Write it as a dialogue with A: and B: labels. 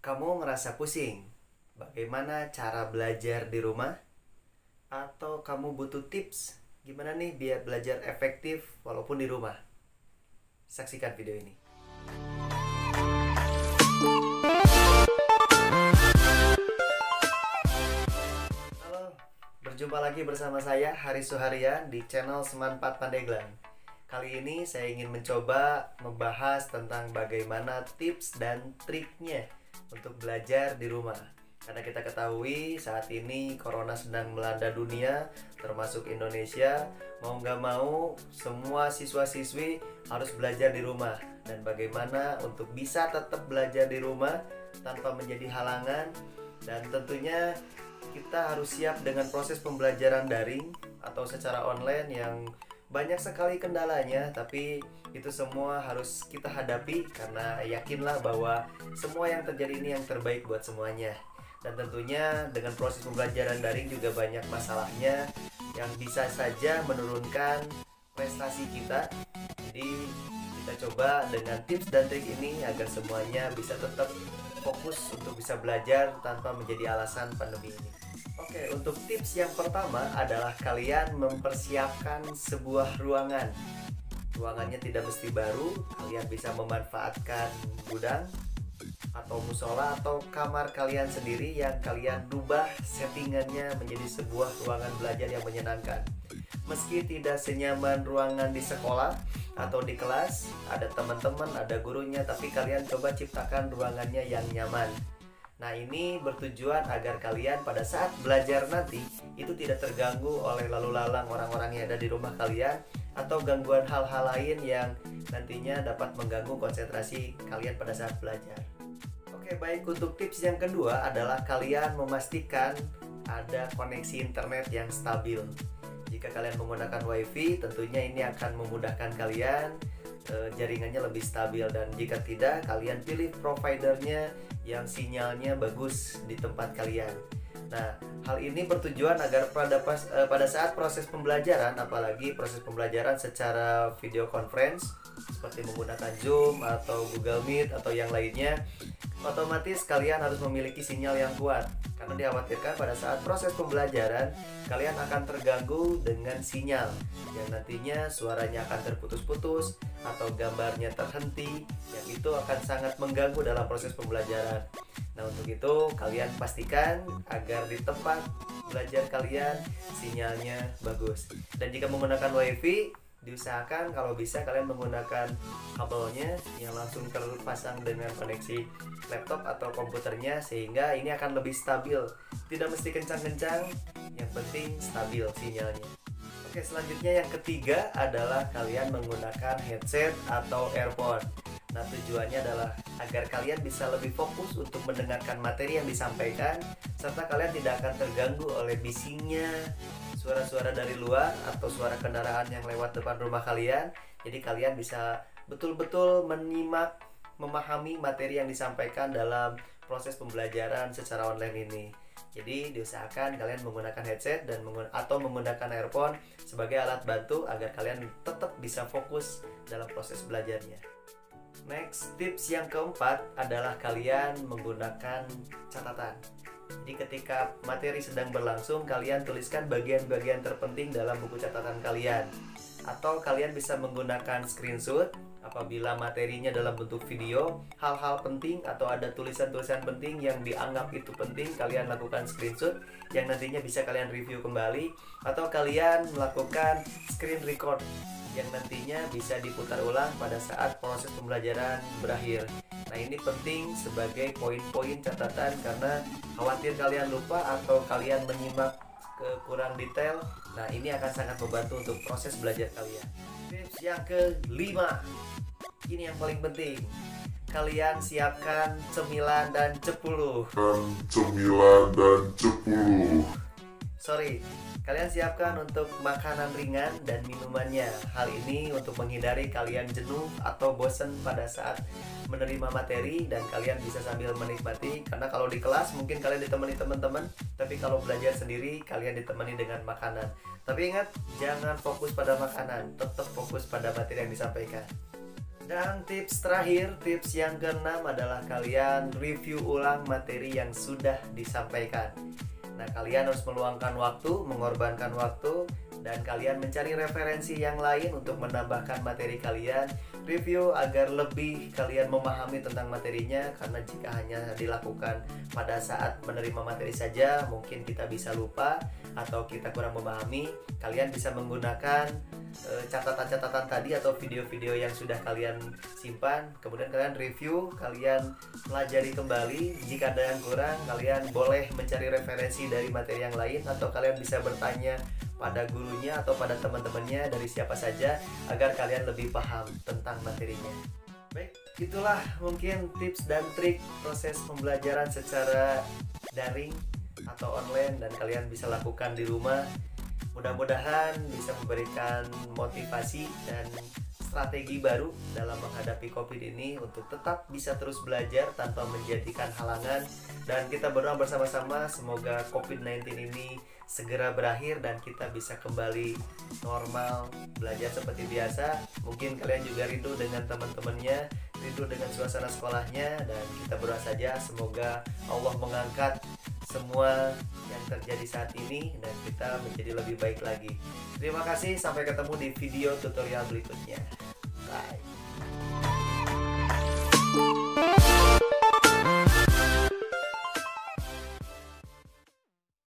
A: Kamu ngerasa pusing? Bagaimana cara belajar di rumah? Atau kamu butuh tips gimana nih biar belajar efektif walaupun di rumah? Saksikan video ini. Halo, berjumpa lagi bersama saya Haris Suharian di channel Semanpat Pandeglang. Kali ini saya ingin mencoba membahas tentang bagaimana tips dan triknya untuk belajar di rumah. Karena kita ketahui saat ini corona sedang melanda dunia, termasuk Indonesia. Mau nggak mau, semua siswa-siswi harus belajar di rumah. Dan bagaimana untuk bisa tetap belajar di rumah tanpa menjadi halangan. Dan tentunya kita harus siap dengan proses pembelajaran daring atau secara online yang banyak sekali kendalanya, tapi itu semua harus kita hadapi karena yakinlah bahwa semua yang terjadi ini yang terbaik buat semuanya. Dan tentunya dengan proses pembelajaran daring juga banyak masalahnya yang bisa saja menurunkan prestasi kita. Jadi kita coba dengan tips dan trik ini agar semuanya bisa tetap fokus untuk bisa belajar tanpa menjadi alasan pandemi ini. Oke, untuk tips yang pertama adalah kalian mempersiapkan sebuah ruangan. Ruangannya tidak mesti baru, kalian bisa memanfaatkan gudang atau musola atau kamar kalian sendiri yang kalian rubah settingannya menjadi sebuah ruangan belajar yang menyenangkan. Meski tidak senyaman ruangan di sekolah atau di kelas, ada teman-teman, ada gurunya, tapi kalian coba ciptakan ruangannya yang nyaman. Nah, ini bertujuan agar kalian pada saat belajar nanti itu tidak terganggu oleh lalu lalang orang-orang yang ada di rumah kalian atau gangguan hal-hal lain yang nantinya dapat mengganggu konsentrasi kalian pada saat belajar. Oke, baik, untuk tips yang kedua adalah kalian memastikan ada koneksi internet yang stabil. Jika kalian menggunakan WiFi, tentunya ini akan memudahkan kalian, jaringannya lebih stabil. Dan jika tidak, kalian pilih providernya yang sinyalnya bagus di tempat kalian. Nah, hal ini bertujuan agar pada saat proses pembelajaran, apalagi proses pembelajaran secara video conference seperti menggunakan Zoom atau Google Meet atau yang lainnya, otomatis kalian harus memiliki sinyal yang kuat. Karena dikhawatirkan pada saat proses pembelajaran kalian akan terganggu dengan sinyal yang nantinya suaranya akan terputus-putus atau gambarnya terhenti, yang itu akan sangat mengganggu dalam proses pembelajaran. Nah, untuk itu kalian pastikan agar di tempat belajar kalian sinyalnya bagus. Dan jika menggunakan WiFi, diusahakan kalau bisa kalian menggunakan kabelnya yang langsung terpasang dengan koneksi laptop atau komputernya, sehingga ini akan lebih stabil. Tidak mesti kencang-kencang, yang penting stabil sinyalnya. Oke, selanjutnya yang ketiga adalah kalian menggunakan headset atau earphone. Nah, tujuannya adalah agar kalian bisa lebih fokus untuk mendengarkan materi yang disampaikan, serta kalian tidak akan terganggu oleh bisingnya suara-suara dari luar atau suara kendaraan yang lewat depan rumah kalian. Jadi kalian bisa betul-betul menyimak, memahami materi yang disampaikan dalam proses pembelajaran secara online ini. Jadi diusahakan kalian menggunakan headset atau menggunakan earphone sebagai alat bantu agar kalian tetap bisa fokus dalam proses belajarnya. Next, tips yang keempat adalah kalian menggunakan catatan. Jadi ketika materi sedang berlangsung, kalian tuliskan bagian-bagian terpenting dalam buku catatan kalian. Atau kalian bisa menggunakan screenshot apabila materinya dalam bentuk video, hal-hal penting atau ada tulisan-tulisan penting yang dianggap itu penting, kalian lakukan screenshot yang nantinya bisa kalian review kembali. Atau kalian melakukan screen record yang nantinya bisa diputar ulang pada saat proses pembelajaran berakhir. Nah, ini penting sebagai poin-poin catatan karena khawatir kalian lupa atau kalian menyimak kurang detail. Nah, ini akan sangat membantu untuk proses belajar kalian. Tips yang kelima, ini yang paling penting. Kalian siapkan cemilan dan cepuloh. Kalian siapkan untuk makanan ringan dan minumannya. Hal ini untuk menghindari kalian jenuh atau bosan pada saat menerima materi dan kalian bisa sambil menikmati. Karena kalau di kelas mungkin kalian ditemani teman-teman, tapi kalau belajar sendiri kalian ditemani dengan makanan. Tapi ingat, jangan fokus pada makanan, tetap fokus pada materi yang disampaikan. Dan tips terakhir, tips yang keenam adalah kalian review ulang materi yang sudah disampaikan. Nah, kalian harus meluangkan waktu, mengorbankan waktu, dan kalian mencari referensi yang lain untuk menambahkan materi kalian. Review agar lebih kalian memahami tentang materinya, karena jika hanya dilakukan pada saat menerima materi saja, mungkin kita bisa lupa atau kita kurang memahami. Kalian bisa menggunakan catatan-catatan tadi atau video-video yang sudah kalian simpan, kemudian kalian review, kalian pelajari kembali. Jika ada yang kurang, kalian boleh mencari referensi dari materi yang lain, atau kalian bisa bertanya pada gurunya atau pada teman-temannya dari siapa saja agar kalian lebih paham tentang materinya. Baik, itulah mungkin tips dan trik proses pembelajaran secara daring atau online dan kalian bisa lakukan di rumah. Mudah-mudahan bisa memberikan motivasi dan strategi baru dalam menghadapi COVID ini untuk tetap bisa terus belajar tanpa menjadikan halangan. Dan kita berdoa bersama-sama semoga COVID-19 ini segera berakhir dan kita bisa kembali normal, belajar seperti biasa. Mungkin kalian juga rindu dengan teman-temannya, rindu dengan suasana sekolahnya, dan kita berdoa saja semoga Allah mengangkat semua yang terjadi saat ini dan kita menjadi lebih baik lagi. Terima kasih, sampai ketemu di video tutorial berikutnya. Bye.